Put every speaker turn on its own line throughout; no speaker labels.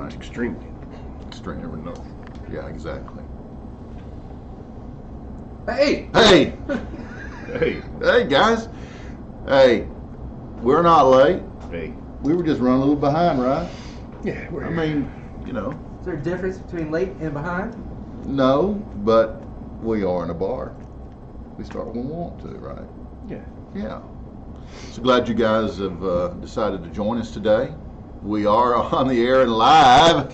right.
It's extremely.
Extreme. Never know. Yeah, exactly.
Hey!
Hey!
Hey.
Hey, guys. Hey, we're not late.
Hey.
We were just running a little behind, right?
Yeah, we're
I mean, you know,
Is there a difference between late and behind?
no, but we are in a bar. We start when we want to, right?
Yeah.
Yeah. So glad you guys have decided to join us today. We are on the air and live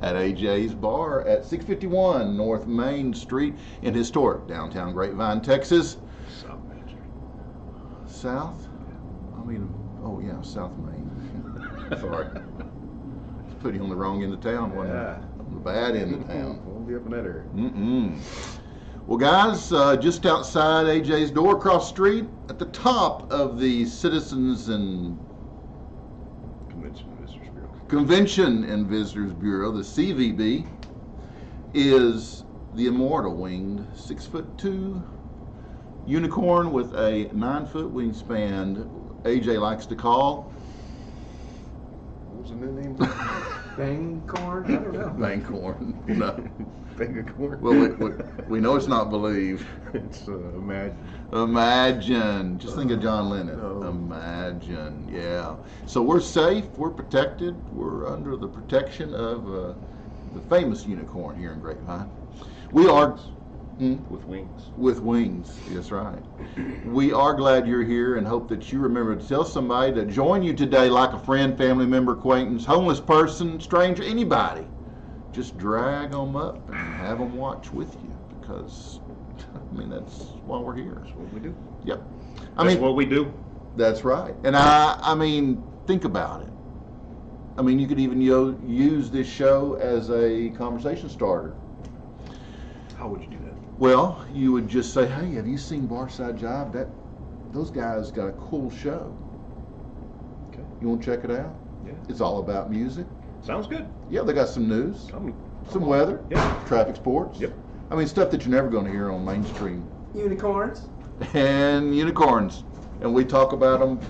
at AJ's Bar at 651 North Main Street in historic downtown Grapevine, Texas.
South Manchester.
South? I mean, oh yeah, South Main. Sorry. Put you on the wrong end of town, wasn't
Yeah.
it? On the bad end of town.
Won't be up in that area.
Mm-mm. Well, guys, just outside AJ's door, across the street, at the top of the Citizens and Convention and Visitors Bureau, the CVB, is the immortal winged 6'2" unicorn with a 9-foot wingspan. AJ likes to call.
What was the new name?
Bangcorn? I don't know.
Bancorn. No.
Bangacorn?
Well, we know it's not believe.
It's Imagine.
Imagine. Just think of John Lennon.
No.
Imagine. Yeah. So we're safe. We're protected. We're under the protection of the famous unicorn here in Grapevine. We are
With wings.
with wings. That's right. We are glad you're here and hope that you remember to tell somebody to join you today, like a friend, family member, acquaintance, homeless person, stranger, anybody. Just drag them up and have them watch with you, because I mean, that's why we're here.
That's what we do.
Yep.
That's what we do.
That's right. And I mean, think about it. I mean, you could even use this show as a conversation starter.
How would you do that?
Well, you would just say, "Hey, have you seen Barside Jive? Those guys got a cool show.
Okay.
You want to check it out?
Yeah.
It's all about music.
Sounds good.
Yeah, they got some news, some weather,
Yeah.
traffic, sports.
Yep.
I mean, stuff that you're never going to hear on mainstream.
Unicorns?
And unicorns. And we talk about them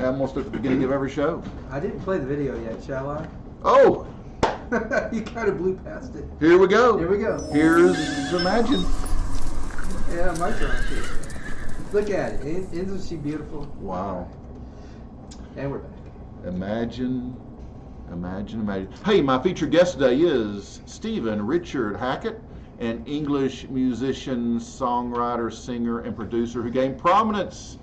almost at the beginning of every show.
I didn't play the video yet, shall I?
Oh,
You kind of blew past it.
here we go.
Here we go.
Here's Imagine.
Yeah, my turn too. Look at it. Isn't she beautiful?
Wow.
And we're back.
Imagine. Hey, my featured guest today is Stephen Richard Hackett, an English musician, songwriter, singer, and producer who gained prominence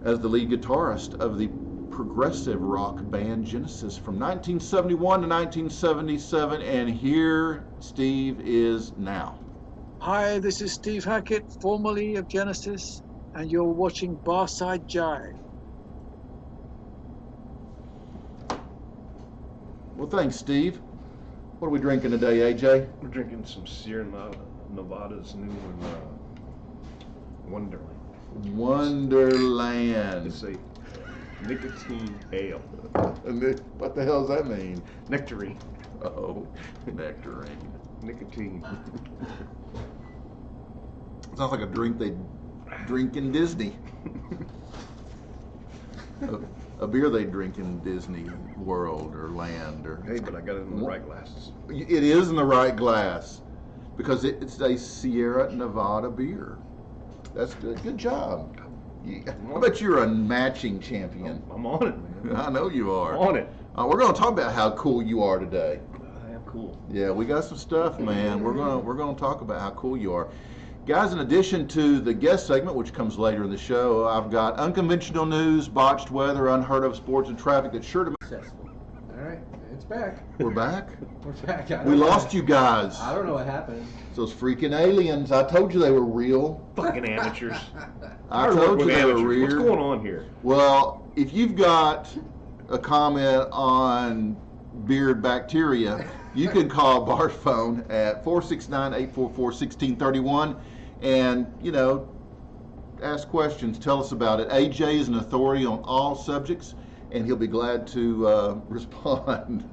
as the lead guitarist of the progressive rock band Genesis from 1971 to 1977, and here Steve is now.
Hi, this is Steve Hackett, formerly of Genesis, and you're watching Barside Jive.
Well, thanks, Steve. What are we drinking today, AJ?
We're drinking some Sierra Nevada's new Wonderland.
Wonderland.
It's a nicotine ale.
What the hell does that mean?
Nectarine.
Oh, nectarine.
Nicotine.
Sounds like a drink they drink in Disney. A beer they drink in Disney World or Land or.
Hey, but I got it in the right glasses.
It is in the right glass because it's a Sierra Nevada beer. That's good. Good job. I bet you're a matching champion.
I'm on it, man.
I know you are.
I'm on it.
We're going to talk about how cool you are today.
I am cool.
Yeah, we got some stuff, man. We're gonna talk about how cool you are. Guys, in addition to the guest segment, which comes later in the show, I've got unconventional news, botched weather, unheard of sports and traffic that's sure to...
Successful. All right, it's back.
We're back?
We're back.
We lost you guys.
I don't know what happened.
Those freaking aliens. I told you they were real.
Fucking amateurs.
I told you they were
What's
real.
going on here?
Well, if you've got a comment on beard bacteria, you can call Bar's phone at 469-844-1631 and, ask questions. Tell us about it. AJ is an authority on all subjects, and he'll be glad to respond.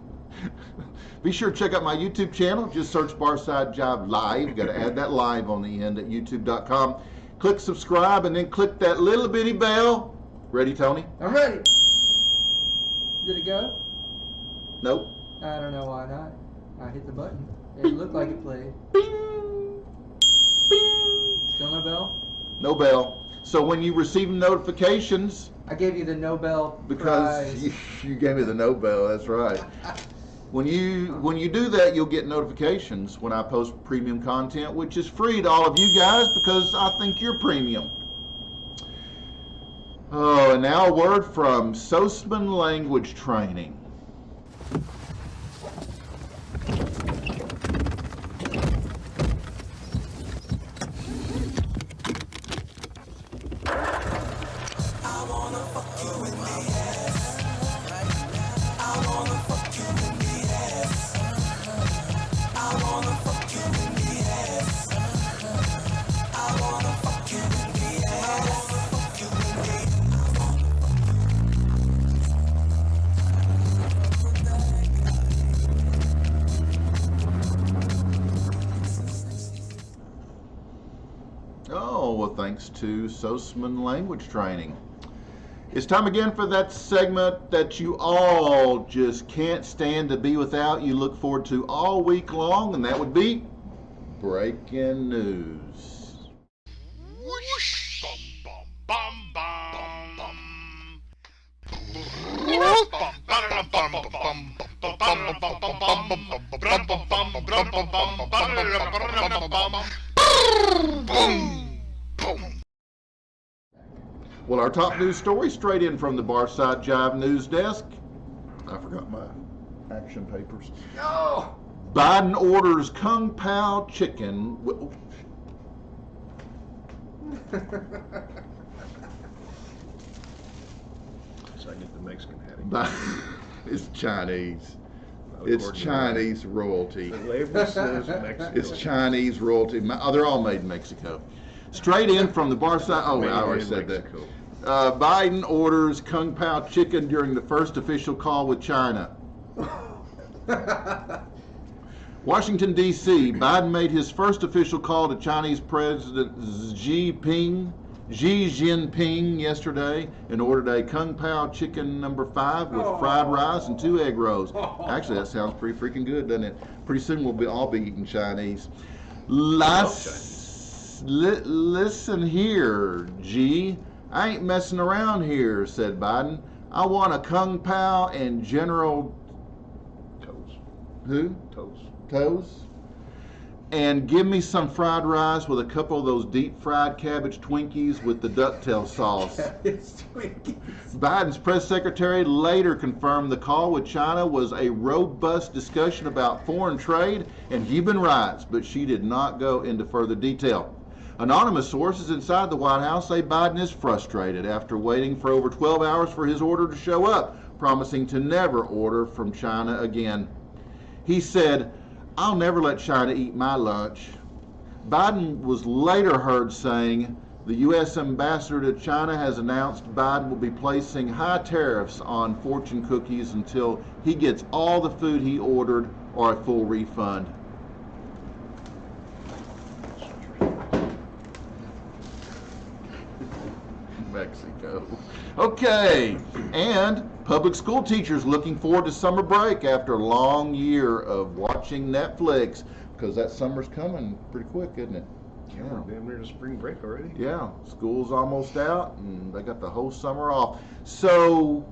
Be sure to check out my YouTube channel. Just search Barside Jive Live. Got to add that live on the end at youtube.com. Click subscribe and then click that little bitty bell. Ready, Tony?
I'm ready. Did it go?
Nope.
I don't know why not. I hit the button. It looked like it played.
Bing! Bing!
Still no bell?
No bell. So when you receive notifications,
I gave you the Nobel
because
Prize.
you gave me the no bell, that's right. When you do that, you'll get notifications when I post premium content, which is free to all of you guys because I think you're premium. Oh, and now a word from Sosman Language Training. Oh, well, thanks to Sosman Language Training. It's time again for that segment that you all just can't stand to be without. You look forward to all week long, and that would be Breaking News.
Whoosh, bum, bum, bum, bum, bum.
Well, our top news story straight in from the Barside Jive news desk. I forgot my action papers.
No!
Biden orders Kung Pao chicken.
So I get the Mexican hat.
It's Chinese. It's Chinese royalty.
The label says Mexico.
It's Chinese royalty. They're all made in Mexico. Straight in from the Barside. Oh, I already said that. Biden orders Kung Pao chicken during the first official call with China. Washington, D.C. Biden made his first official call to Chinese President Xi Jinping yesterday and ordered a Kung Pao chicken number 5 with fried rice and 2 egg rolls. Actually, that sounds pretty freaking good, doesn't it? Pretty soon we'll all be eating Chinese. Listen here, G. I ain't messing around here, said Biden. I want a Kung Pao and General
Toes.
Who?
Toes.
And give me some fried rice with a couple of those deep fried cabbage Twinkies with the ducktail sauce.
It's Twinkies.
Biden's press secretary later confirmed the call with China was a robust discussion about foreign trade and human rights, but she did not go into further detail. Anonymous sources inside the White House say Biden is frustrated after waiting for over 12 hours for his order to show up, promising to never order from China again. He said, "I'll never let China eat my lunch." Biden was later heard saying, the U.S. ambassador to China has announced Biden will be placing high tariffs on fortune cookies until he gets all the food he ordered or a full refund. Mexico. Okay, and public school teachers looking forward to summer break after a long year of watching Netflix, because that summer's coming pretty quick, isn't it?
Yeah, we're damn near to spring break already.
Yeah, school's almost out and they got the whole summer off. So,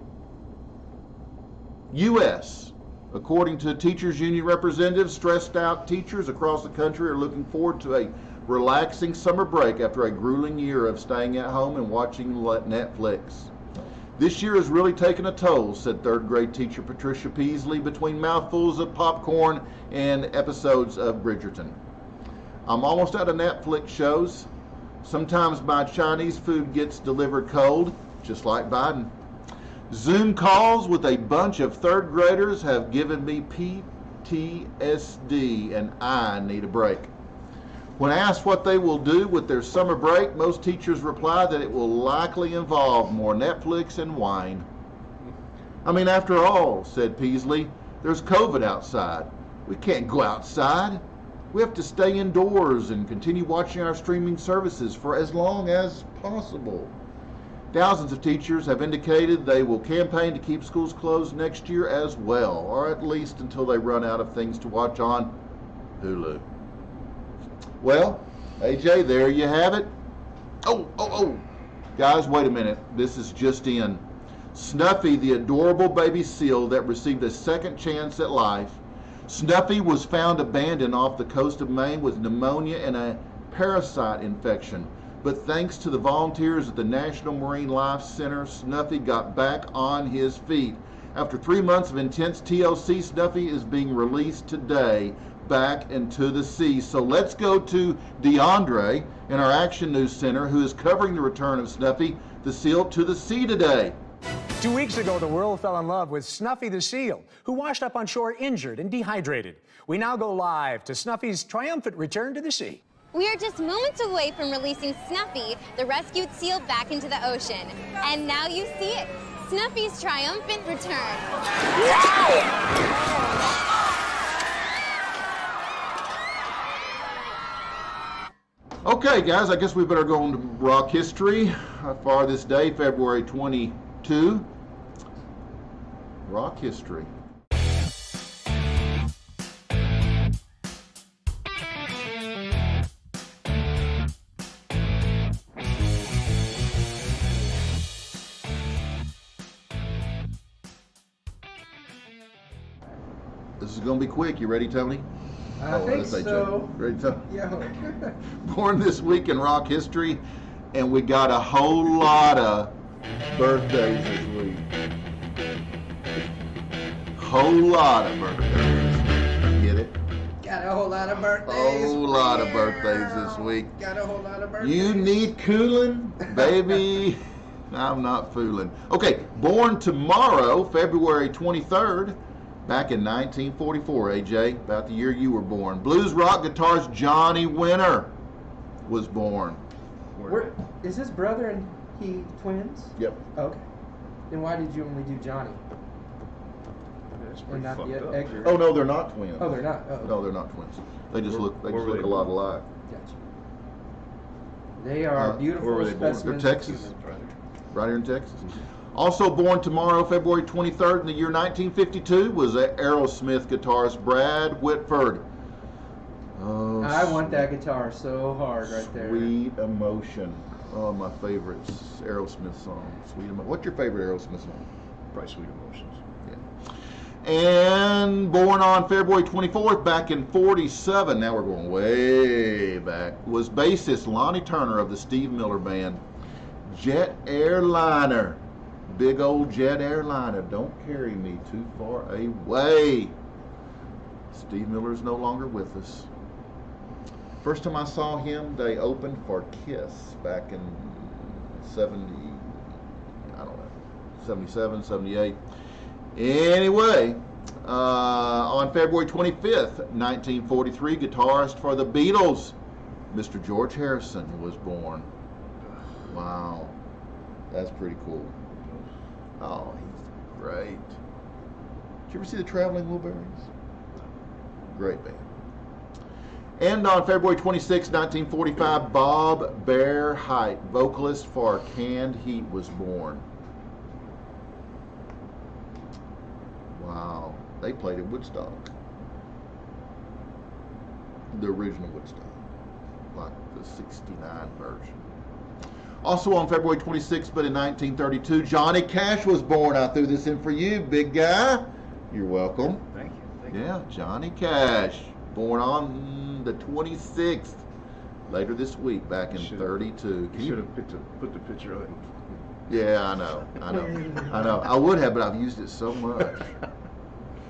U.S., according to teachers union representatives, stressed out teachers across the country are looking forward to a relaxing summer break after a grueling year of staying at home and watching Netflix. This year has really taken a toll, said third grade teacher Patricia Peasley, between mouthfuls of popcorn and episodes of Bridgerton. I'm almost out of Netflix shows. Sometimes my Chinese food gets delivered cold, just like Biden. Zoom calls with a bunch of third graders have given me PTSD and I need a break. When asked what they will do with their summer break, most teachers reply that it will likely involve more Netflix and wine. I mean, after all, said Peasley, there's COVID outside. We can't go outside. We have to stay indoors and continue watching our streaming services for as long as possible. Thousands of teachers have indicated they will campaign to keep schools closed next year as well, or at least until they run out of things to watch on Hulu. Well, AJ, there you have it. Oh. Guys, wait a minute. This is just in. Snuffy, the adorable baby seal that received a second chance at life. Snuffy was found abandoned off the coast of Maine with pneumonia and a parasite infection. But thanks to the volunteers at the National Marine Life Center, Snuffy got back on his feet. After 3 months of intense TLC, Snuffy is being released today back into the sea. So let's go to DeAndre in our Action News Center, who is covering the return of Snuffy the seal to the sea today.
2 weeks ago, the world fell in love with Snuffy the seal, who washed up on shore injured and dehydrated. We now go live to Snuffy's triumphant return to the sea.
We are just moments away from releasing Snuffy, the rescued seal, back into the ocean. And now you see it, Snuffy's triumphant return.
Okay, guys, I guess we better go on to rock history for this day, February 22. Rock history. This is going to be quick. You ready, Tony?
I think
that's AJ.
so.
Ready, Tony?
Yeah.
Born this week in rock history, and we got a whole lot of birthdays this week. Whole lot of birthdays. Get it?
Got a whole lot of birthdays.
Whole lot of birthdays this week.
Got a whole lot of birthdays.
You need cooling, baby. I'm not fooling. Okay, born tomorrow, February 23rd. Back in 1944, AJ, about the year you were born. Blues rock guitarist Johnny Winter was born.
Where, is his brother and he twins?
Yep.
Okay. Then why did you only do Johnny
That's
and
pretty
not
fucked
the
up.
Edgar?
Oh no, they're not twins.
Oh, they're not. Oh.
No, they're not twins. They just
Where-
look. They
where
just
were
look
they
a lot
born?
alike.
Gotcha. They are
Where
beautiful
were they born?
specimens.
They're
of
Texas.
humans.
Right here in Texas. Also born tomorrow, February 23rd, in the year 1952, was Aerosmith guitarist Brad Whitford. Oh,
I want that guitar so hard right there.
Sweet Emotion. Oh, my favorite Aerosmith song. Sweet Emotion. What's your favorite Aerosmith song?
Probably Sweet Emotions.
Yeah. And born on February 24th, back in 47, now we're going way back, was bassist Lonnie Turner of the Steve Miller Band. Jet Airliner. Big old jet airliner. Don't carry me too far away. Steve Miller is no longer with us. First time I saw him, they opened for Kiss back in 77, 78. Anyway, on February 25th, 1943, guitarist for the Beatles, Mr. George Harrison, was born. Wow. That's pretty cool. Oh, he's great. Did you ever see the Traveling Wilburys? Great band. And on February 26, 1945, Bob Bear Height, vocalist for Canned Heat, was born. Wow. They played at Woodstock. The original Woodstock. Like the 69 version. Also on February 26th, but in 1932, Johnny Cash was born. I threw this in for you, big guy. You're welcome.
Thank you. Thank you.
Yeah, Johnny Cash, born on the 26th, later this week, back in 32.
You should have put the picture on.
Yeah, I know. I would have, but I've used it so much.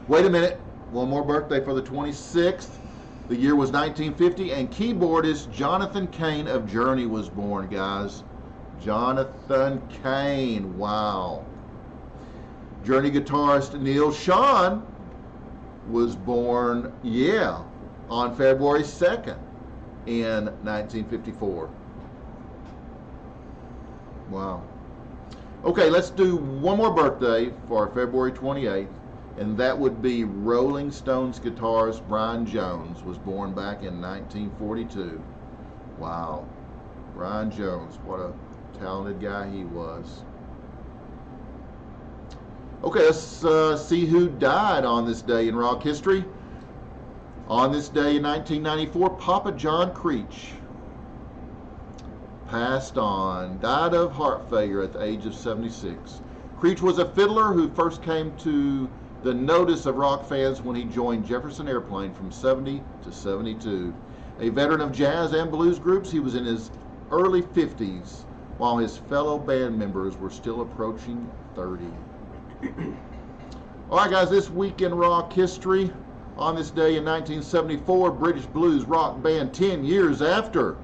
Wait a minute. One more birthday for the 26th. The year was 1950, and keyboardist Jonathan Cain of Journey was born, guys. Jonathan Cain, wow. Journey guitarist Neil Schon was born, on February 2nd in 1954. Wow. Okay, let's do one more birthday for February 28th, and that would be Rolling Stones guitarist Brian Jones, was born back in 1942. Wow. Brian Jones, what a Talented guy he was. Okay, let's see who died on this day in rock history. On this day in 1994, Papa John Creech passed on, died of heart failure at the age of 76. Creech was a fiddler who first came to the notice of rock fans when he joined Jefferson Airplane from 70 to 72. A veteran of jazz and blues groups, he was in his early 50s, while his fellow band members were still approaching 30. All right, guys, this week in rock history. On this day in 1974, British blues rock band 10 years after.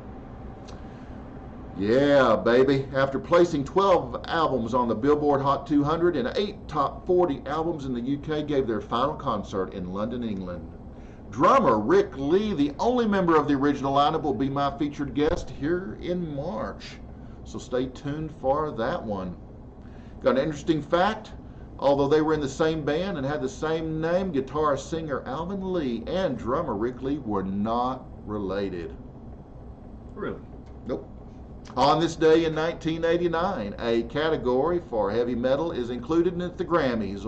Yeah, baby. After placing 12 albums on the Billboard Hot 200 and 8 top 40 albums in the UK, gave their final concert in London, England. Drummer Rick Lee, the only member of the original lineup, will be my featured guest here in March. So stay tuned for that one. Got an interesting fact. Although they were in the same band and had the same name, guitarist singer Alvin Lee and drummer Rick Lee were not related.
Really?
Nope. On this day in 1989, a category for heavy metal is included in the Grammys.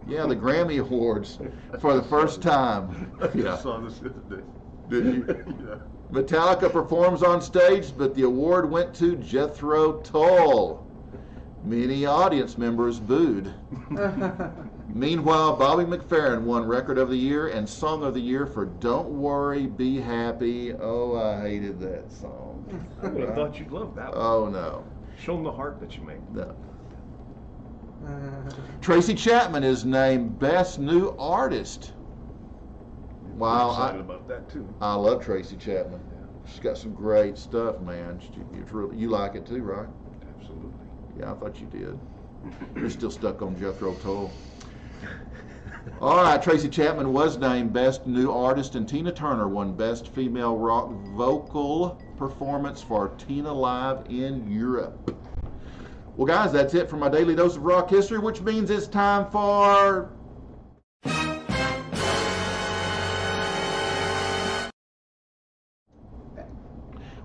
Yeah, the Grammy Awards for the first time.
I
Yeah.
saw this the other day.
Did you?
Yeah.
Metallica performs on stage, but the award went to Jethro Tull. Many audience members booed. Meanwhile, Bobby McFerrin won Record of the Year and Song of the Year for Don't Worry, Be Happy. Oh, I hated that song.
I would have thought you'd love that one.
Oh, no.
Show them the heart that you make.
No. Tracy Chapman is named Best New Artist. Wow.
I'm excited about that, too.
I love Tracy Chapman. She's got some great stuff, man. You like it too, right?
Absolutely.
Yeah, I thought you did. You're still stuck on Jethro Tull. All right, Tracy Chapman was named Best New Artist, and Tina Turner won Best Female Rock Vocal Performance for Tina Live in Europe. Well, guys, that's it for my daily dose of rock history, which means it's time for...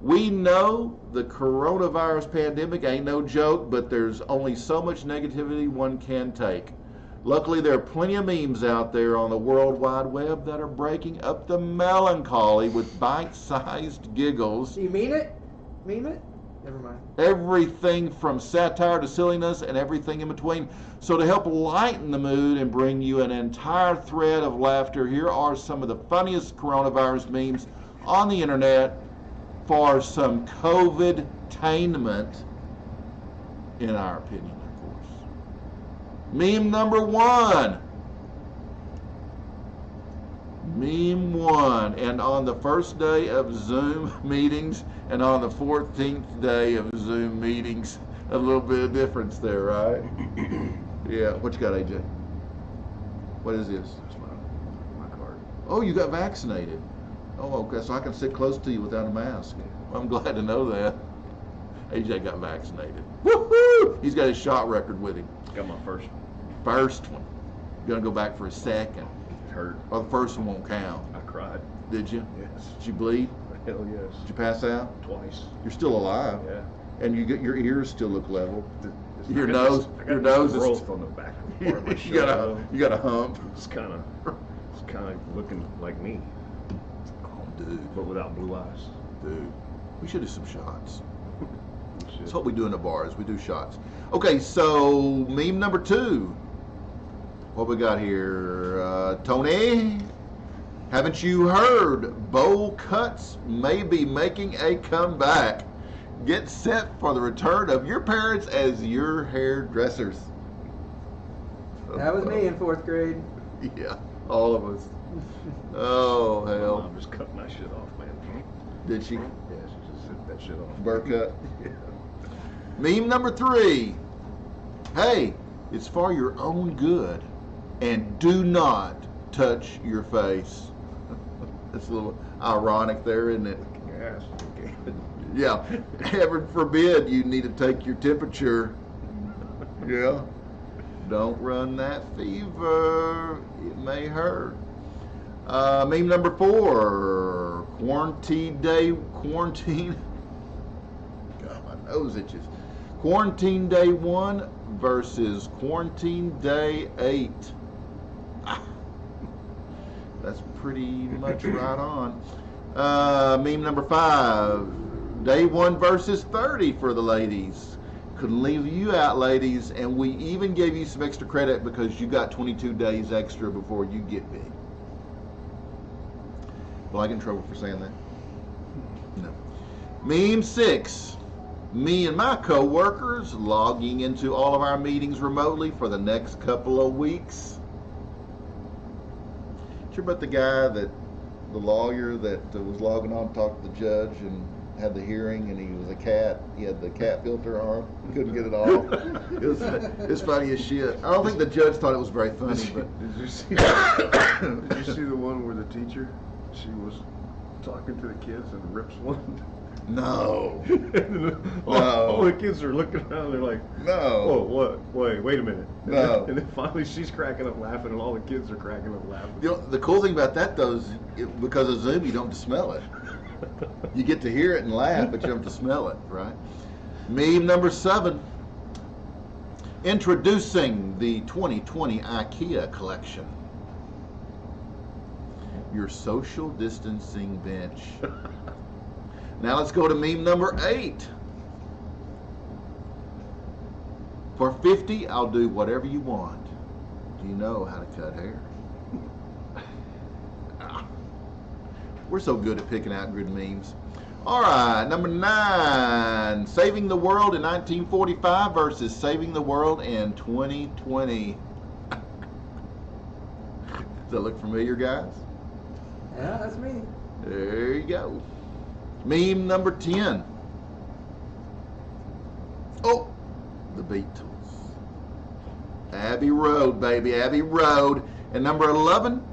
We know the coronavirus pandemic ain't no joke, but there's only so much negativity one can take. Luckily, there are plenty of memes out there on the World Wide Web that are breaking up the melancholy with bite-sized giggles.
You mean it? Mean it? Never mind.
Everything from satire to silliness and everything in between. So to help lighten the mood and bring you an entire thread of laughter, here are some of the funniest coronavirus memes on the internet for some COVID-tainment, in our opinion, of course. Meme number one. Meme one. And on the first day of Zoom meetings and on the 14th day of Zoom meetings, a little bit of difference there, right? Yeah. What you got, AJ? What is this?
That's my card.
Oh, you got vaccinated. Oh, okay, so I can sit close to you without a mask. Well, I'm glad to know that. AJ got vaccinated. Woohoo! He's got his shot record with him.
Got my first one.
First one. You're gonna go back for a second.
It hurt.
Or the first one won't count.
I cried.
Did you?
Yes.
Did you bleed?
Hell yes.
Did you pass out?
Twice.
You're still alive.
Yeah.
And you get your ears still look level.
This-
Your
I got
nose-
this- I got
your
this
nose is-
growth on the back part of my
you got
shoulder.
you got a hump.
It's kind of looking like me,
Oh, dude,
but without blue eyes.
dude. We should do some shots.
Shit.
That's what we do in the bars. We do shots. Okay, so meme number two. What we got here? Tony, haven't you heard bowl cuts may be making a comeback? Get set for the return of your parents as your hairdressers.
That was me in 4th grade.
Yeah, all of us. Oh,
My
hell.
mom just cut my shit off, man.
Did she?
Yeah, she just ripped that shit off.
Burr cut.
Yeah.
Meme number three. Hey, it's for your own good. And do not touch your face. That's a little ironic there, isn't it?
Yes. Okay.
Yeah. Heaven forbid you need to take your temperature. Yeah. Don't run that fever. It may hurt. Meme number four. Quarantine. God, my nose itches. Quarantine Day 1 versus Quarantine Day 8. That's pretty much right on. Meme number 5. Day 1 versus 30 for the ladies. Couldn't leave you out, ladies, and we even gave you some extra credit because you got 22 days extra before you get big. Will I get in trouble for saying that? No. Meme 6. Me and my co-workers logging into all of our meetings remotely for the next couple of weeks. Sure about the guy the lawyer that was logging on to talk to the judge and had the hearing, and he was a cat. He had the cat filter on. Couldn't get it off. It's funny as shit. I don't think the judge thought it was very funny. But
Did you see the one where the teacher, she was talking to the kids and rips one?
no,
all the kids are looking around. They're like,
no.
"Oh, what? Wait a minute."
No.
And then finally, she's cracking up laughing, and all the kids are cracking up laughing.
You know, the cool thing about that though is because of Zoom, you don't have to smell it. You get to hear it and laugh, but you don't have to smell it, right? Meme number 7. Introducing the 2020 IKEA collection. Your social distancing bench. Now let's go to meme number 8. For 50, I'll do whatever you want. Do you know how to cut hair? We're so good at picking out good memes. All right, number 9. Saving the world in 1945 versus saving the world in 2020. Does that look familiar, guys?
Yeah, that's me.
There you go. Meme number 10. Oh, the Beatles. Abbey Road, baby, Abbey Road. And number 11.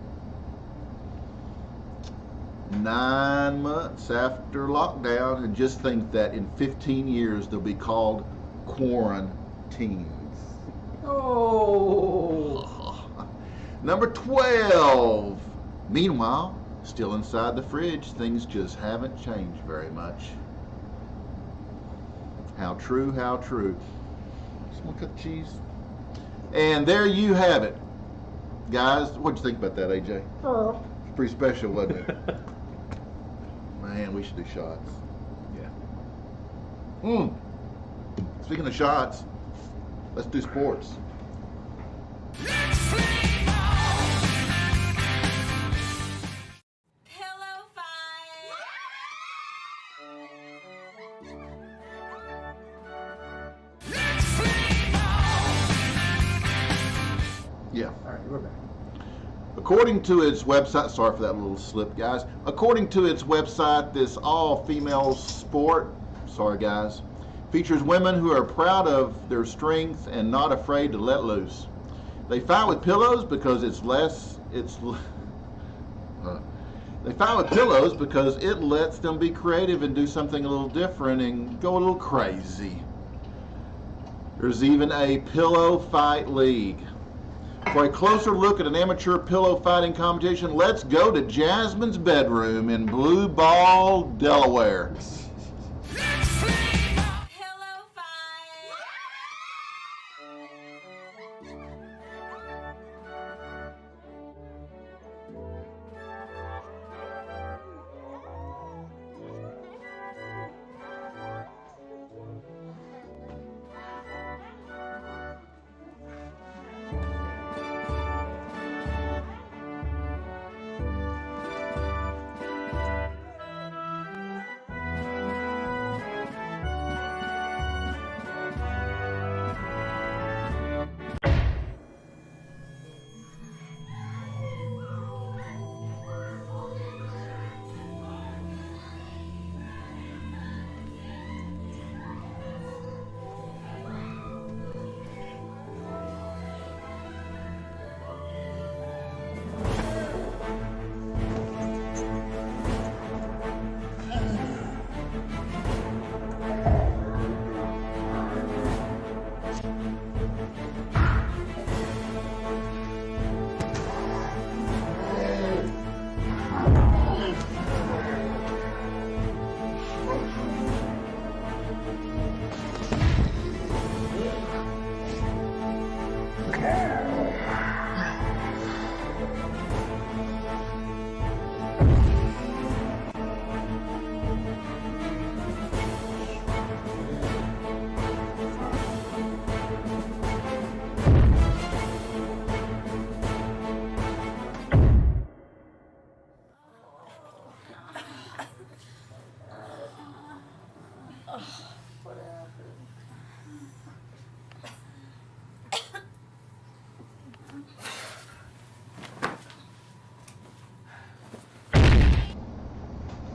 9 months after lockdown, and just think that in 15 years they'll be called quarantines.
Oh.
Number 12. Meanwhile, still inside the fridge, things just haven't changed very much. How true, how true. Just want to cut the cheese. And there you have it. Guys, what'd you think about that, AJ? It's pretty special, wasn't it? Man, we should do shots.
Yeah.
Speaking of shots, let's do sports.
Pillow fight.
Yeah.
All right, we're back.
According to its website, sorry for that little slip, guys. According to its website, this all-female sport, sorry guys, features women who are proud of their strength and not afraid to let loose. They fight with pillows because they fight with pillows because it lets them be creative and do something a little different and go a little crazy. There's even a pillow fight league. For a closer look at an amateur pillow fighting competition, let's go to Jasmine's bedroom in Blue Ball, Delaware.
Pillow fight.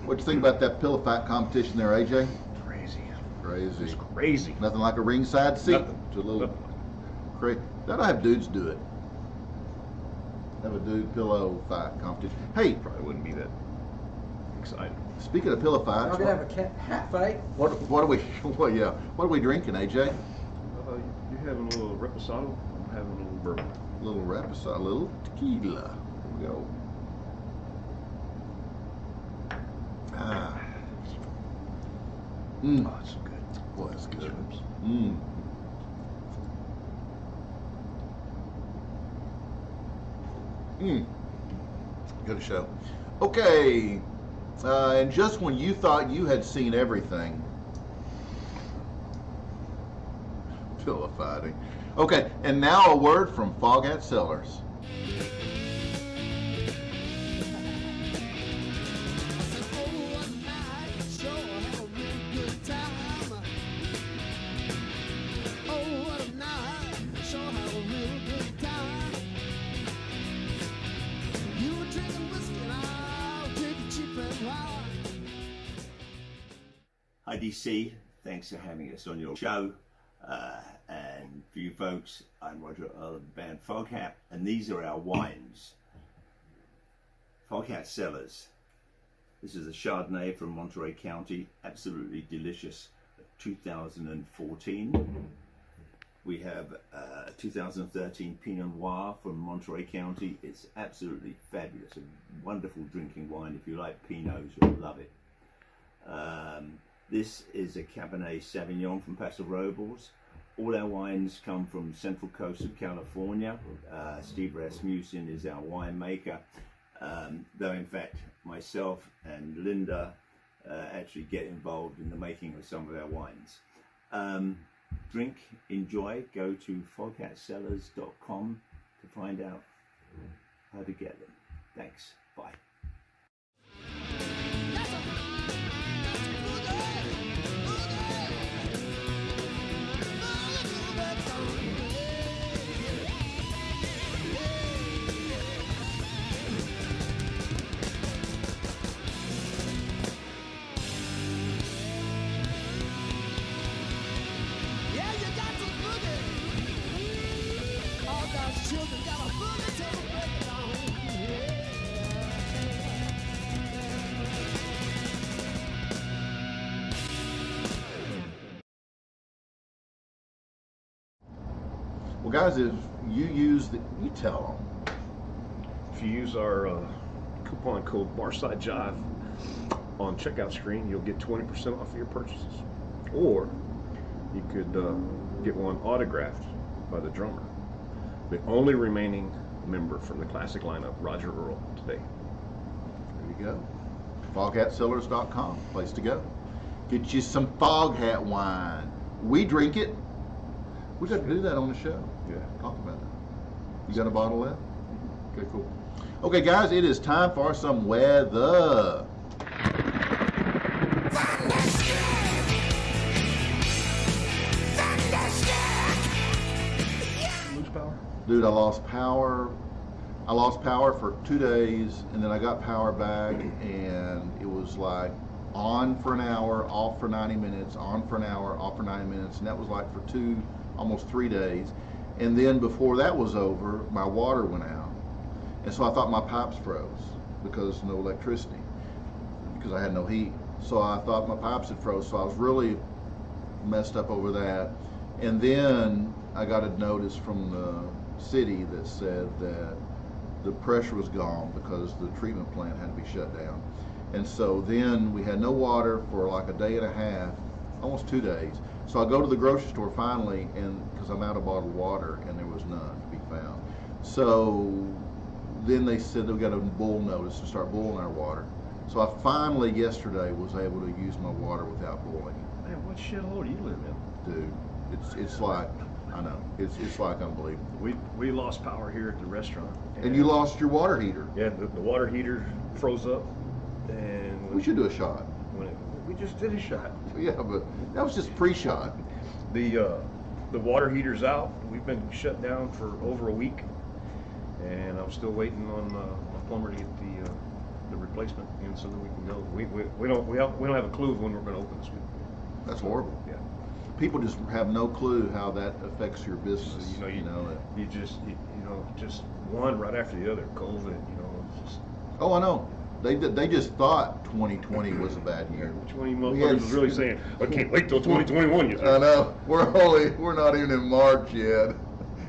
What you think about that pillow fight competition there, AJ?
Crazy.
Crazy.
It's crazy.
Nothing like a ringside seat.
Nothing.
It's a little crazy. That'll have dudes do it. Have a dude pillow fight competition. Hey,
Probably wouldn't be that exciting.
speaking of pillow
Y'all
fights,
gonna have a hat fight?
what are we? Well, yeah. What are we drinking, AJ?
You're having a little reposado. I'm having a little bourbon.
A little reposado, a little tequila. Here we go. Ah. Mm.
Oh, it's so good.
Boy, that's good.
Shrimps.
Mm. Mm. Good show. Okay. And just when you thought you had seen everything, pillow fighting. Okay, and now a word from Foghat Cellars.
Hi DC, thanks for having us on your show. And for you folks, I'm Roger of the band Foghat, and these are our wines. Foghat Cellars. This is a Chardonnay from Monterey County, absolutely delicious. 2014. We have 2013 Pinot Noir from Monterey County. It's absolutely fabulous, a wonderful drinking wine. If you like Pinots, you'll love it. This is a Cabernet Sauvignon from Paso Robles. All our wines come from Central Coast of California. Steve Rasmussen is our winemaker, though in fact myself and Linda actually get involved in the making of some of our wines. Drink, enjoy, go to foghatcellars.com to find out how to get them. Thanks, bye.
Well, guys, if you use the, you tell them.
If you use our coupon code Barside Jive on checkout screen, you'll get 20% off of your purchases. Or you could get one autographed by the drummer, the only remaining member from the classic lineup, Roger Earl, today.
There you go. Foghatcellars.com, place to go. Get you some Foghat wine. We drink it. We got to do that on the show.
Yeah.
Talk about that. You got a bottle left? Okay, cool. Okay, guys, it is time for some weather.
Lose power?
Dude, I lost power. I lost power for 2 days, and then I got power back, and it was like on for an hour, off for 90 minutes, on for an hour, off for 90 minutes, and that was like for almost 3 days. And then before that was over, my water went out, and so I thought my pipes froze because no electricity, because I had no heat. So I thought my pipes had froze, so I was really messed up over that. And then I got a notice from the city that said that the pressure was gone because the treatment plant had to be shut down. And so then we had no water for like a day and a half, almost 2 days. So I go to the grocery store finally, and because I'm out of bottled water, and there was none to be found. So then they said we got a bull notice to start boiling our water. So I finally yesterday was able to use my water without boiling it.
Man, what shithole do you live in?
Dude, it's like, I know, it's like unbelievable.
We lost power here at the restaurant.
And you lost your water heater.
Yeah, the water heater froze up, and
We should do a shot.
we just did a shot.
Yeah, but that was just pre-shot.
The water heater's out. We've been shut down for over a week, and I'm still waiting on my plumber to get the replacement in so that we can go. We don't have a clue of when we're going to open this week.
That's horrible.
Yeah.
People just have no clue how that affects your business.
So, you know, just one right after the other. COVID, you know, it's just.
Oh, I know. They just thought 2020 was a bad year.
Which one of you motherfuckers was really saying, I can't wait till 2021 gets here.
I know. We're not even in March yet,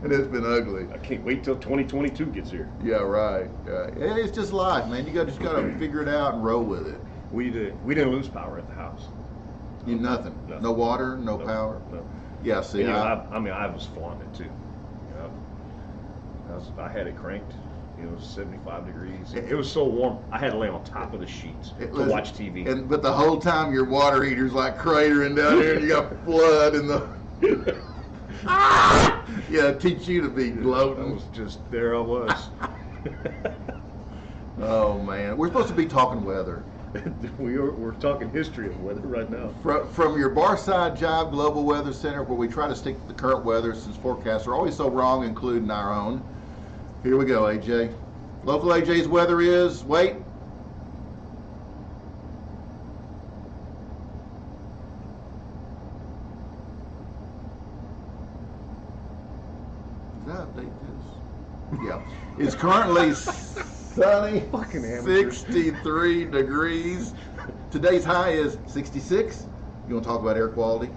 and it's been ugly.
I can't wait till 2022 gets here.
Yeah, right. Yeah, it's just life, man. You just got to figure it out and roll with it.
We didn't lose power at the house.
Nothing. No water, no power.
No.
Yeah, see,
And, I was flying it too. You know, I had it cranked. It was 75 degrees. It was so warm. I had to lay on top of the sheets to watch TV.
But the whole time your water heater's like cratering down here, and you got flood in the. Yeah, teach you to be gloating.
I was just there. I was.
Oh man, we're supposed to be talking weather.
We're talking history of weather right now.
From your Barside Jive Global Weather Center, where we try to stick to the current weather, since forecasts are always so wrong, including our own. Here we go, AJ. Local AJ's weather is, wait. Does that update this? Yeah. It's currently sunny,
Fucking amateurs.
63 degrees. Today's high is 66. You want to talk about air quality?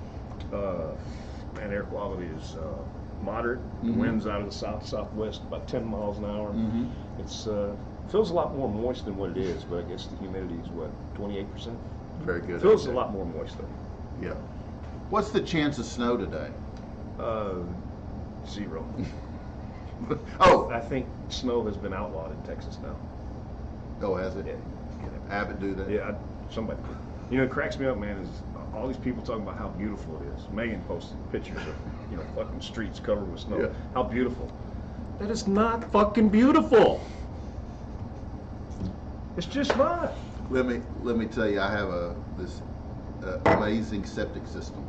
Man, air quality is moderate.
Mm-hmm.
Winds out of the southwest about 10 miles an hour.
Mm-hmm.
It's feels a lot more moist than what it is, but I guess the humidity is what, 28%?
Very good.
Feels
AJ.
a lot more moist though.
Yeah. What's the chance of snow today?
0.
Oh.
I think snow has been outlawed in Texas now.
Oh, has it?
Yeah.
Abbott do that?
Yeah, somebody. You know, it cracks me up, man, is all these people talking about how beautiful it is. Megan posted pictures of, you know, fucking streets covered with snow.
Yeah.
How beautiful. That is not fucking beautiful. It's just not.
Let me tell you, I have this amazing septic system,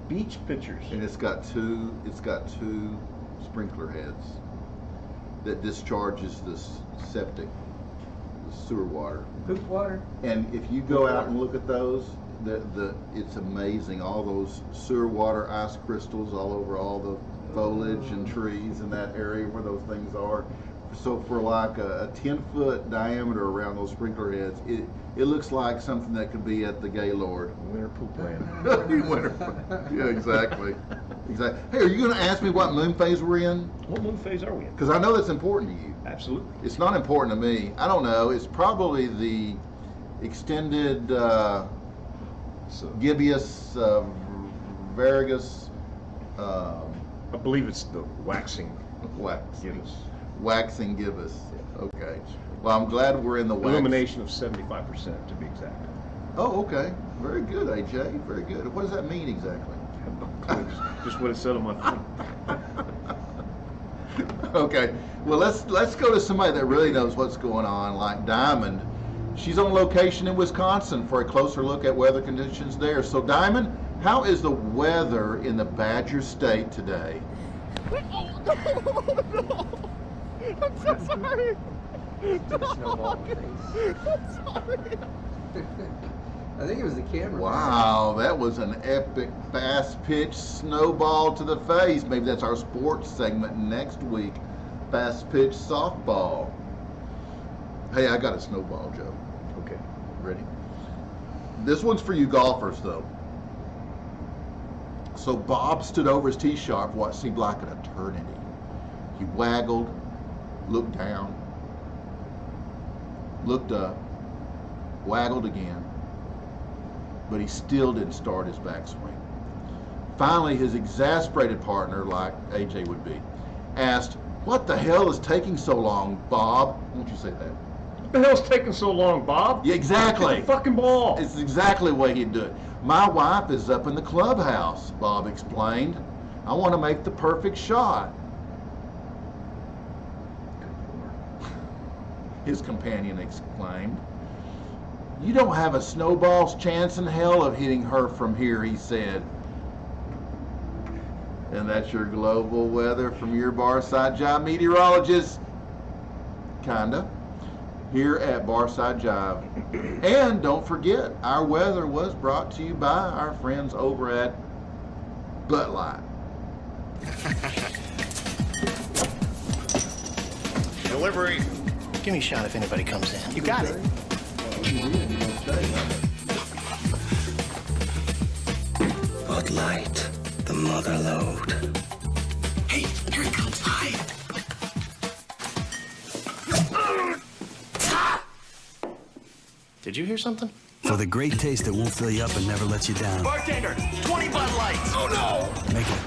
Beach pictures.
and it's got two sprinkler heads that discharges this septic, the sewer water.
Poop water.
And if you go out and look at those, it's amazing. All those sewer water ice crystals all over all the foliage and trees in that area where those things are. So for like a 10-foot diameter around those sprinkler heads, it looks like something that could be at the Gaylord.
Winter poop land.
Yeah, exactly. Exactly. Hey, are you going to ask me what moon phase we're in?
What moon phase are we in?
Because I know that's important to you.
Absolutely.
It's not important to me. I don't know. It's probably the extended gibbous varigus.
I believe it's the waxing gibbous.
Waxing gibbous. Okay. Well, I'm glad we're in the wax.
Illumination of 75% to be exact.
Oh, okay. Very good, AJ. Very good. What does that mean exactly?
Just what it said on my thing.
Okay. Well, let's go to somebody that really knows what's going on, like Diamond. She's on location in Wisconsin for a closer look at weather conditions there. So, Diamond, how is the weather in the Badger State today?
I'm so sorry.
I think it was the camera.
Wow, that was an epic fast pitch snowball to the face. Maybe that's our sports segment next week. Fast pitch softball. Hey, I got a snowball joke.
Okay.
Ready? This one's for you golfers, though. So Bob stood over his tee shot for what seemed like an eternity. He waggled, looked down, looked up, waggled again, but he still didn't start his backswing. Finally, his exasperated partner, like AJ would be, asked, "What the hell is taking so long, Bob?" Won't you say that?
What the hell's taking so long, Bob?
Yeah, exactly.
Get the fucking ball.
It's exactly the way he'd do it. "My wife is up in the clubhouse," Bob explained. "I want to make the perfect shot." His companion exclaimed. "You don't have a snowball's chance in hell of hitting her from here," he said. And that's your global weather from your Barside Jive meteorologist. Kinda. here at Barside Jive. And don't forget, our weather was brought to you by our friends over at Butt Light.
Delivery. Give me a shot if anybody comes in. You got it. Bud Light, the mother load. Hey, here it comes. Hide. Did you hear something?
For the great taste that won't fill you up and never lets you down.
Bartender, 20 Bud Lights. Oh no!
Make it.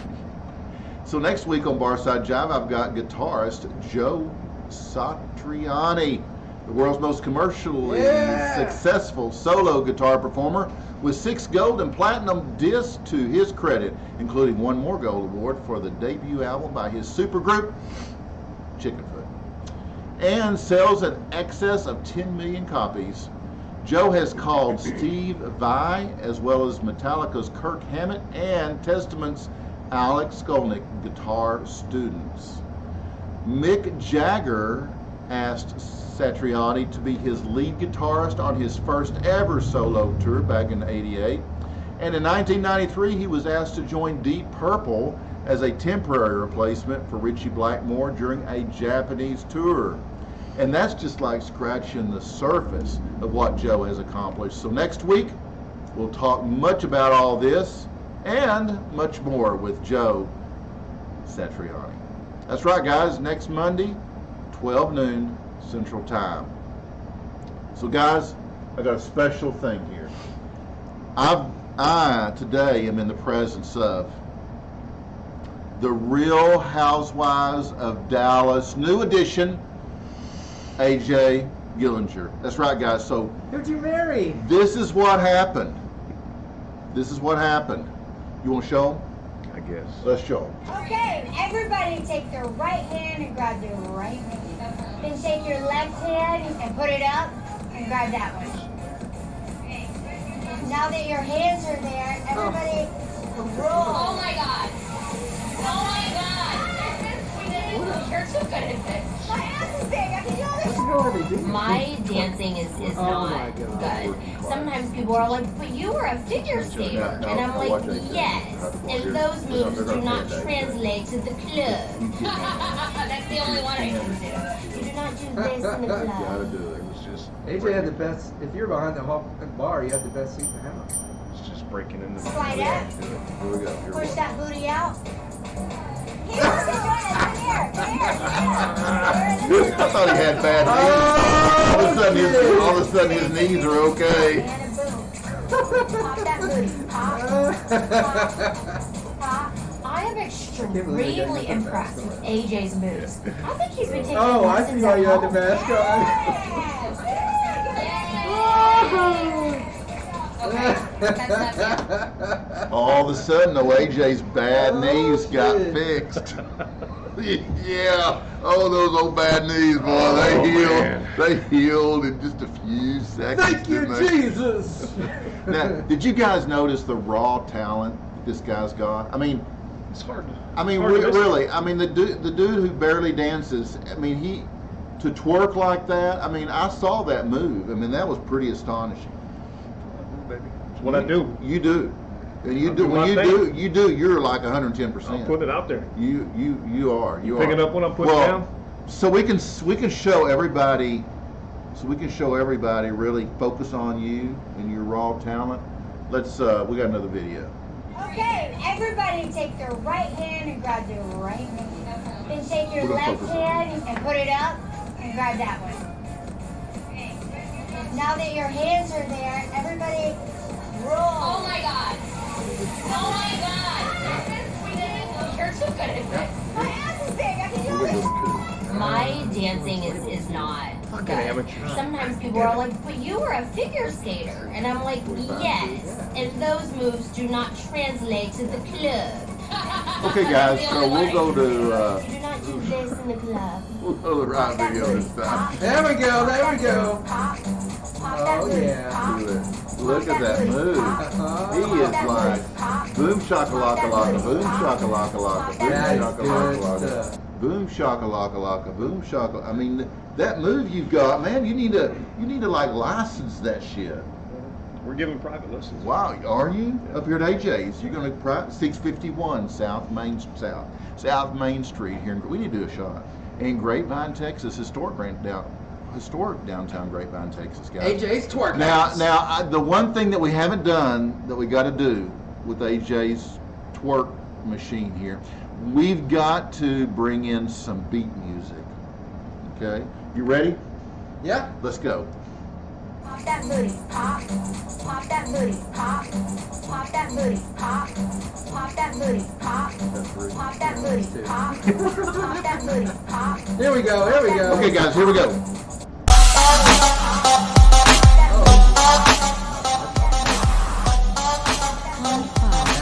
So next week on Barside Jive, I've got guitarist Joe Satriani, the world's most commercially successful solo guitar performer, with 6 gold and platinum discs to his credit, including 1 more gold award for the debut album by his supergroup, Chickenfoot, and sells in excess of 10 million copies. Joe has called Steve Vai, as well as Metallica's Kirk Hammett and Testament's Alex Skolnick guitar students. Mick Jagger asked Satriani to be his lead guitarist on his first ever solo tour back in '88. And in 1993, he was asked to join Deep Purple as a temporary replacement for Ritchie Blackmore during a Japanese tour. And that's just like scratching the surface of what Joe has accomplished. So next week, we'll talk much about all this and much more with Joe Satriani. That's right, guys. Next Monday, 12 noon Central Time. So, guys, I got a special thing here. I today am in the presence of the Real Housewives of Dallas, new edition, AJ Gillinger. That's right, guys. So,
Who'd you marry?
this is what happened. This is what happened. You want to show them?
I guess.
Let's show them.
Okay, everybody take their right hand and grab their right hand. Then shake your left hand and put it up and grab that one. Now that your hands are there, everybody roll.
Oh my god. Oh my god. You're too good at this.
My ass is big, I can do all this.
My dancing is not good. Sometimes people are like, but you were a figure skater. And I'm like, yes. And those moves do not translate to the club. That's the only one I can do. You do not do this in the club.
Gotta do it.
AJ had the best. If you're behind the bar, you had the best seat in the house.
It's just breaking in the
Slide up.
Here we go.
Push that booty out. Here, here.
I thought he had bad knees. All of a sudden his knees are okay.
And a boom. Pop that booty. Pop. Pop. I am extremely impressed with AJ's moves. I think he's been taking
Oh, I see
lessons
why
at
you had the
home.
mask
All of a sudden, though, AJ's bad knees got fixed. Yeah. Oh, those old bad knees, boy. They healed.
Man.
They healed in just a few seconds.
Thank you,
didn't they?
Jesus.
Now, did you guys notice the raw talent this guy's got? I mean,
It's hard.
I mean,
hard to miss
really. I mean, the dude who barely dances. I mean, to twerk like that. I mean, I saw that move. I mean, that was pretty astonishing.
Baby. It's what I do.
You do, and you
I
do.
do
When
my
you
thing.
do, you're like 110%.
I'm putting it out there.
You are. You
Pick
are.
it up when I'm putting it
Well,
down.
so we can show everybody. So we can show everybody really focus on you and your raw talent. Let's. We got another video.
Okay, everybody take their right hand and grab their right hand. Then shake your
We're gonna
left
focus on
hand and put it up and grab that one. Now that your hands are there, everybody roll.
Oh my god. Oh my god. You're too good at this.
My ass is big, I can do all this.
My dancing is not
Fucking
good.
amateur.
Sometimes people are like, but you were a figure skater. And I'm like, yes. And those moves do not translate to the club.
Okay, guys. So we'll go to.
You do not do this in the club.
We'll go to the right video this time.
There we go. There we go.
Pop. Pop that
Oh,
booty.
yeah.
Pop.
Look at that move. He is like boom shakalaka laka, boom shakalaka laka, boom
That is
shakalaka
good
laka.
stuff.
Boom shakalaka laka, boom shaka. I mean, that move you've got, man. You need to like license that shit.
We're giving private lessons.
Wow, are you? Yeah. Up here at AJ's, you're going to 651 South Main Street here. We need to do a shot in Grapevine, Texas, historic downtown Grapevine, Texas, guys.
AJ's twerk.
Now, the one thing that we haven't done that we got to do with AJ's twerk machine here, we've got to bring in some beat music. Okay, you ready?
Yeah.
Let's go.
Pop that booty, pop. Pop that booty, pop. Pop that booty, pop. Pop that booty, pop. Pop that booty, pop. Pop that booty, pop.
Here we go. Here we go.
Okay, guys, here we go.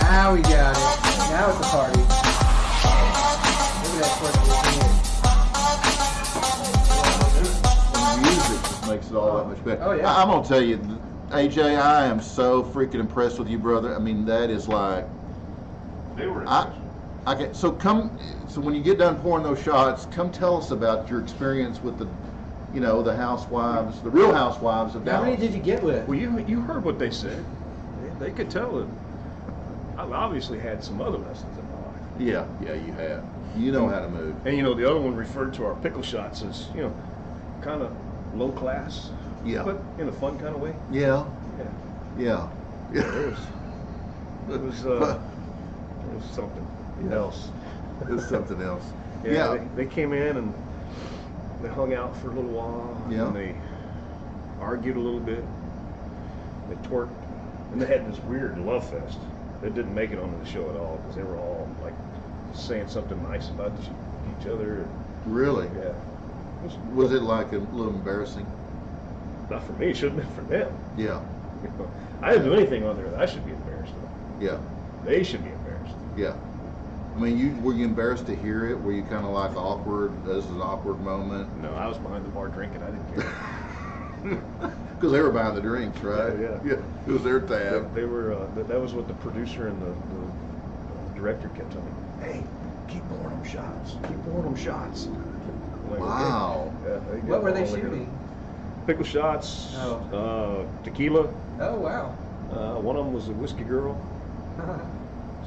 Now we got it. Now it's a party. Look at that twerk machine.
The music just makes it all that much better.
Oh, yeah.
I'm gonna tell you, AJ, I am so freaking impressed with you, brother. I mean, that is like.
They were.
Okay, so when you get done pouring those shots, come tell us about your experience with the housewives, the Real Housewives of Dallas.
How many did you get with?
Well, you heard what they said. They could tell that I've obviously had some other lessons in my life.
Yeah, you have. You know how to move.
And the other one referred to our pickle shots as kind of low class.
Yeah.
But in a fun kind of way.
Yeah.
Yeah. It was something else.
It was something else.
Yeah. They came in and they hung out for a little while.
Yeah.
And they argued a little bit. They twerked. And they had this weird love fest. They didn't make it onto the show at all because they were all like saying something nice about each other.
Really?
Yeah.
Was it like a little embarrassing?
Not for me. It should have been for them.
Yeah.
I didn't do anything on there that I should be embarrassed of.
Yeah.
They should be embarrassed.
Yeah. I mean, were you embarrassed to hear it? Were you kind of like awkward? This is an awkward moment.
No, I was behind the bar drinking. I didn't care.
Because they were buying the drinks, right?
Yeah.
It was their tab.
They were. That was what the producer and the director kept telling me. Hey, keep pouring them shots. Keep pouring them shots. Like,
wow.
Okay. Yeah,
what were they shooting?
Pickle shots. Tequila.
Oh wow.
One of them was a whiskey girl.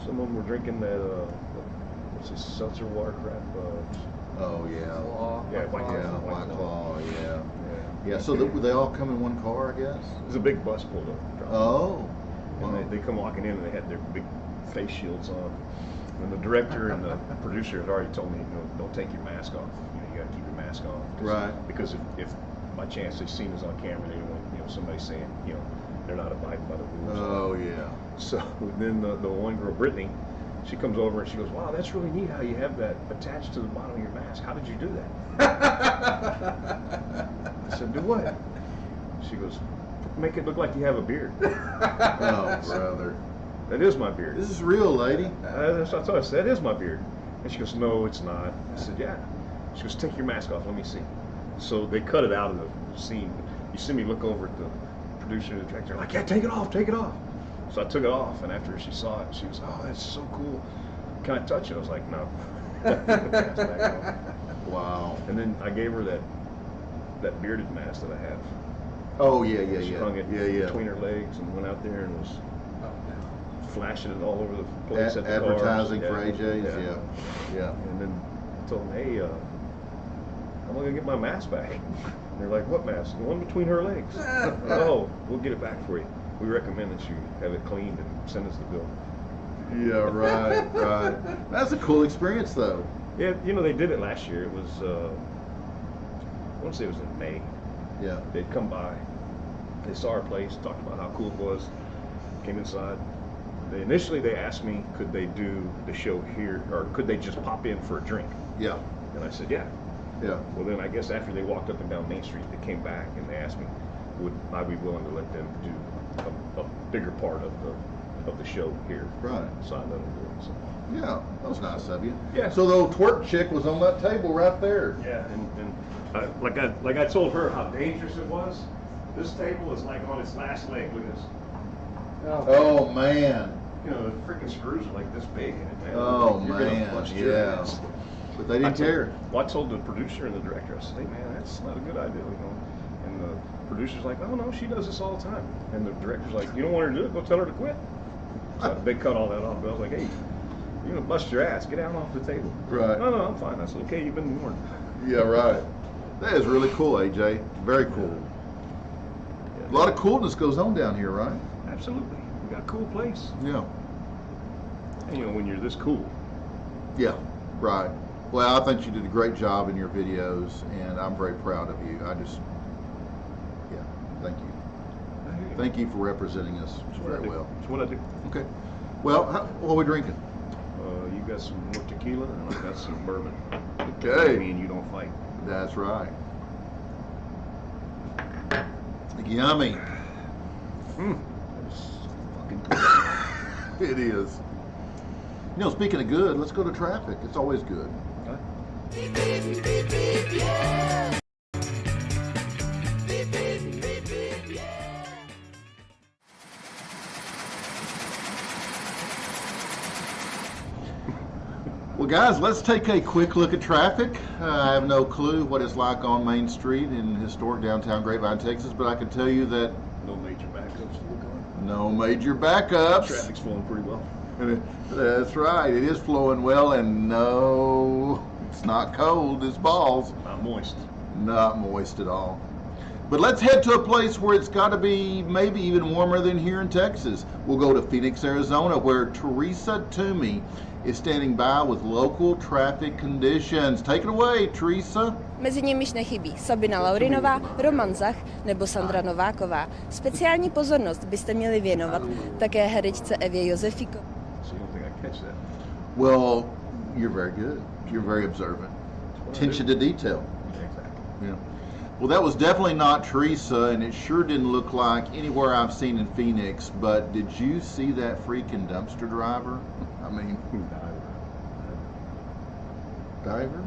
Some of them were drinking that. What's this seltzer water crap?
Oh yeah.
White
Claw. Yeah. So they all come in one car, I guess.
There's a big bus pulled up.
Oh.
And they come walking in and they had their big face shields on. And the director and the producer had already told me, don't take your mask off. You got to keep your mask on.
Right.
Because if by chance they've seen us on camera, they don't want somebody saying they're not abiding by the rules.
Oh yeah.
So then the one girl, Brittany, she comes over and she goes, "Wow, that's really neat how you have that attached to the bottom of your mask. How did you do that?" I said, "Do what?" She goes, "Make it look like you have a beard."
Oh, brother.
That is my beard.
This is real, lady.
That's what I said. That is my beard. And she goes, "No, it's not." I said, "Yeah." She goes, "Take your mask off. Let me see." So they cut it out of the scene. You see me look over at the producer and the director, like, "Yeah, take it off, take it off." So I took it off, and after she saw it, she was, "Oh, that's so cool. Can I touch it?" I was like, "No."
Wow.
And then I gave her that bearded mask that I have.
Oh yeah.
She hung it between her legs and went out there and was flashing it all over the place at the
advertising
bars.
for AJ's. Yeah.
And then I told them, "Hey, I'm gonna get my mask back." And they're like, "What mask?" "The one between her legs." "Oh, we'll get it back for you. We recommend that you have it cleaned and send us the bill."
Yeah, right. That's a cool experience, though.
Yeah, they did it last year. It was, I want to say it was in May.
Yeah.
They'd come by, they saw our place, talked about how cool it was, came inside. Initially, they asked me, could they do the show here, or could they just pop in for a drink?
Yeah.
And I said, yeah.
Yeah.
Well, then I guess after they walked up and down Main Street, they came back and they asked me, would I be willing to let them do a bigger part of the show here?
Right.
So I let them do it. So.
Yeah, that was nice of you.
Yeah.
So the old twerk chick was on that table right there.
Yeah, and like I told her how dangerous it was. This table is like on its last leg. Look at this.
Oh man.
The freaking screws are like this big in it. Man.
Oh
You're gonna
man.
bust your ass.
But they didn't care.
Well, I told the producer and the director, I said, hey man, that's not a good idea, you know. And the producer's like, oh no, she does this all the time. And the director's like, you don't want her to do it, go tell her to quit. So they cut all that off. But I was like, hey, you're gonna bust your ass, get down off the table.
Right.
No, I'm fine. I said, okay, you've been warned.
Yeah, right. That is really cool, AJ. Very cool. A lot of coolness goes on down here, right?
Absolutely. We got a cool place.
Yeah.
And, you know, when you're this cool.
Yeah, right. Well, I think you did a great job in your videos, and I'm very proud of you. Yeah, thank you. Thank you for representing us very well.
That's what I do.
Okay. Well, what are we drinking?
You got some more tequila, and I got some bourbon.
Okay.
I mean, you don't fight.
That's right. Yummy.
That's fucking good.
It is. You know, speaking of good, let's go to traffic. It's always good.
Huh?
Well, guys, let's take a quick look at traffic. I have no clue what it's like on Main Street in historic downtown Grapevine, Texas, but I can tell you that
No major backups to look on.
no major backups.
Traffic's flowing pretty well.
That's right. It is flowing well, and no, it's not cold. It's balls.
Not moist.
Not moist at all. But let's head to a place where it's got to be maybe even warmer than here in Texas. We'll go to Phoenix, Arizona, where Teresa Toomey is standing by with local traffic conditions. Take it away, Teresa.
Mezi nimiž nechybí Sabina Laurinová, Roman Zach nebo Sandra Nováková. Speciální pozornost byste měli věnovat také herečce Evě Josefíkové.
So you don't think I catch that?
Well, you're very good. You're very observant. Attention to detail.
Exactly.
Yeah. Well, that was definitely not Teresa, and it sure didn't look like anywhere I've seen in Phoenix, but did you see that freaking dumpster driver? I mean, diver?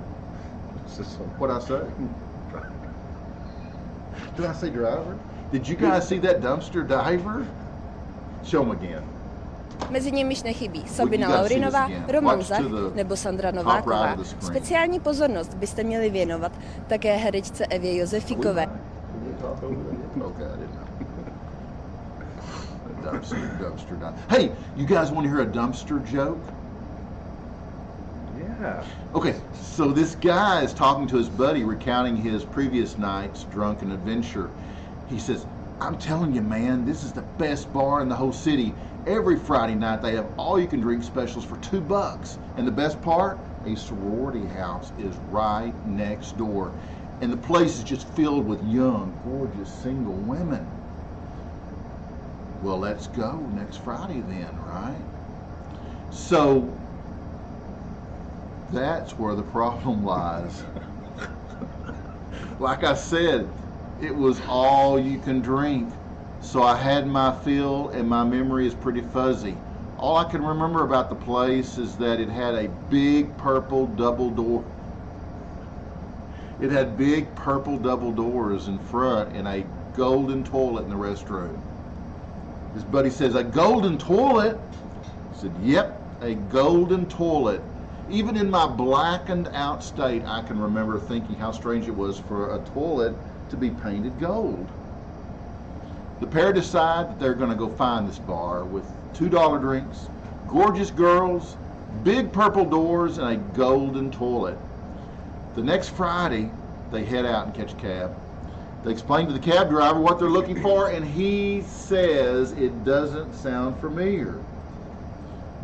What'd I say? Did I say driver? Did you guys see that dumpster diver? Show them again.
Mezi nimiž nechybí Sabina Laurinová, Roman Zach nebo Sandra Nováková. Speciální pozornost byste měli věnovat také herečce Evě Josefíkové.
Dumpster dive. Hey, you guys want to hear a dumpster joke?
Yeah.
Okay, so this guy is talking to his buddy, recounting his previous night's drunken adventure. He says, I'm telling you, man, this is the best bar in the whole city. Every Friday night they have all-you-can-drink specials for $2. And the best part, a sorority house is right next door. And the place is just filled with young, gorgeous, single women. Well, let's go next Friday then, right? So that's where the problem lies. Like I said, it was all you can drink. So I had my fill, and my memory is pretty fuzzy. All I can remember about the place is that it had a big purple double door. It had big purple double doors in front and a golden toilet in the restroom. His buddy says, a golden toilet? I said, yep, a golden toilet. Even in my blackened out state, I can remember thinking how strange it was for a toilet to be painted gold. The pair decide that they're going to go find this bar with $2 drinks, gorgeous girls, big purple doors, and a golden toilet. The next Friday, they head out and catch a cab. They explain to the cab driver what they're looking for, and he says it doesn't sound familiar.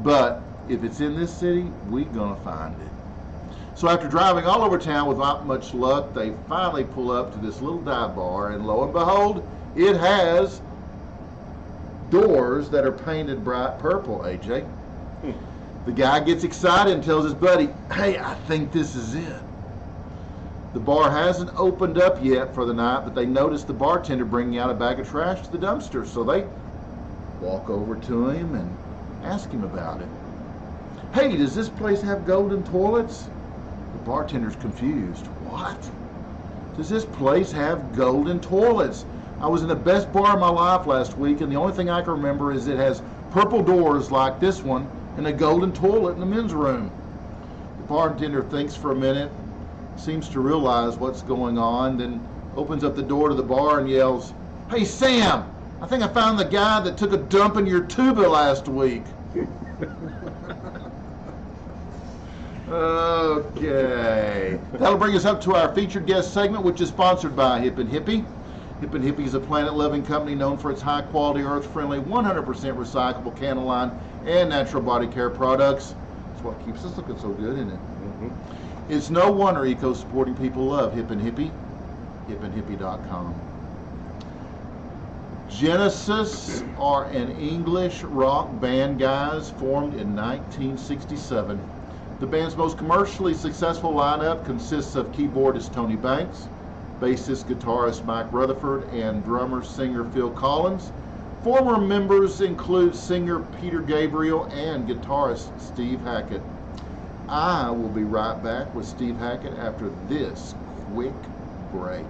But if it's in this city, we're going to find it. So after driving all over town without much luck, they finally pull up to this little dive bar, and lo and behold, it has doors that are painted bright purple, AJ. The guy gets excited and tells his buddy, hey, I think this is it. The bar hasn't opened up yet for the night, but they notice the bartender bringing out a bag of trash to the dumpster. So they walk over to him and ask him about it. Hey, does this place have golden toilets? The bartender's confused. What? Does this place have golden toilets? I was in the best bar of my life last week, and the only thing I can remember is it has purple doors like this one and a golden toilet in the men's room. The bartender thinks for a minute, seems to realize what's going on, then opens up the door to the bar and yells, "Hey Sam, I think I found the guy that took a dump in your tuba last week." Okay. That'll bring us up to our featured guest segment, which is sponsored by Hip and Hippie. Hip and Hippie is a planet-loving company known for its high-quality, earth-friendly, 100% recyclable candle line and natural body care products. That's what keeps us looking so good, isn't it? Mm-hmm. It's no wonder eco-supporting people love Hip and Hippie. hipandhippie.com. Genesis are an English rock band, guys, formed in 1967. The band's most commercially successful lineup consists of keyboardist Tony Banks, bassist guitarist Mike Rutherford, and drummer-singer Phil Collins. Former members include singer Peter Gabriel and guitarist Steve Hackett. I will be right back with Steve Hackett after this quick break.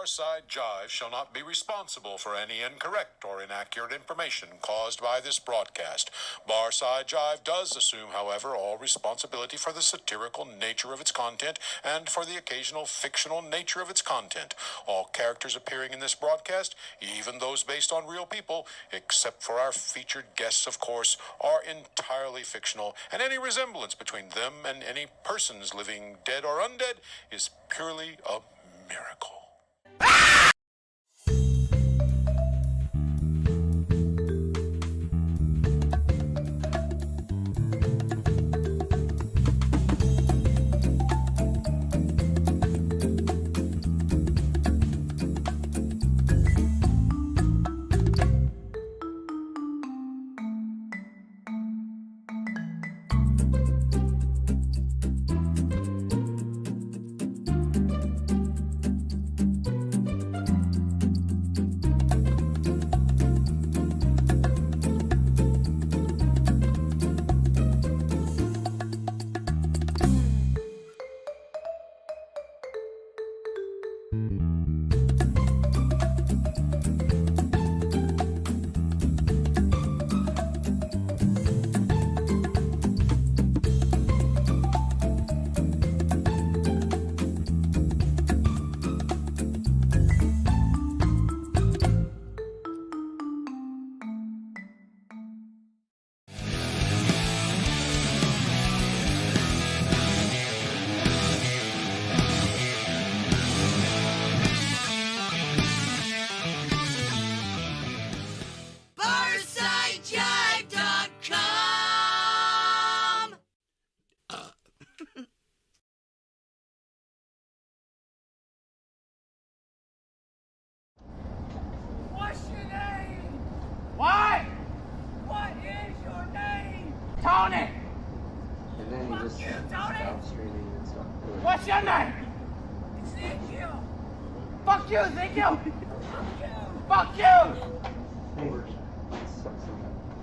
Barside Jive shall not be responsible for any incorrect or inaccurate information caused by this broadcast. Barside Jive does assume, however, all responsibility for the satirical nature of its content and for the occasional fictional nature of its content. All characters appearing in this broadcast, even those based on real people, except for our featured guests, of course, are entirely fictional, and any resemblance between them and any persons living dead or undead is purely a miracle.
Tony! And then he just stopped streaming and stuff. What's your name? Ezekiel! Fuck you, Ezekiel! Fuck you! Fuck you!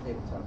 Tabletop.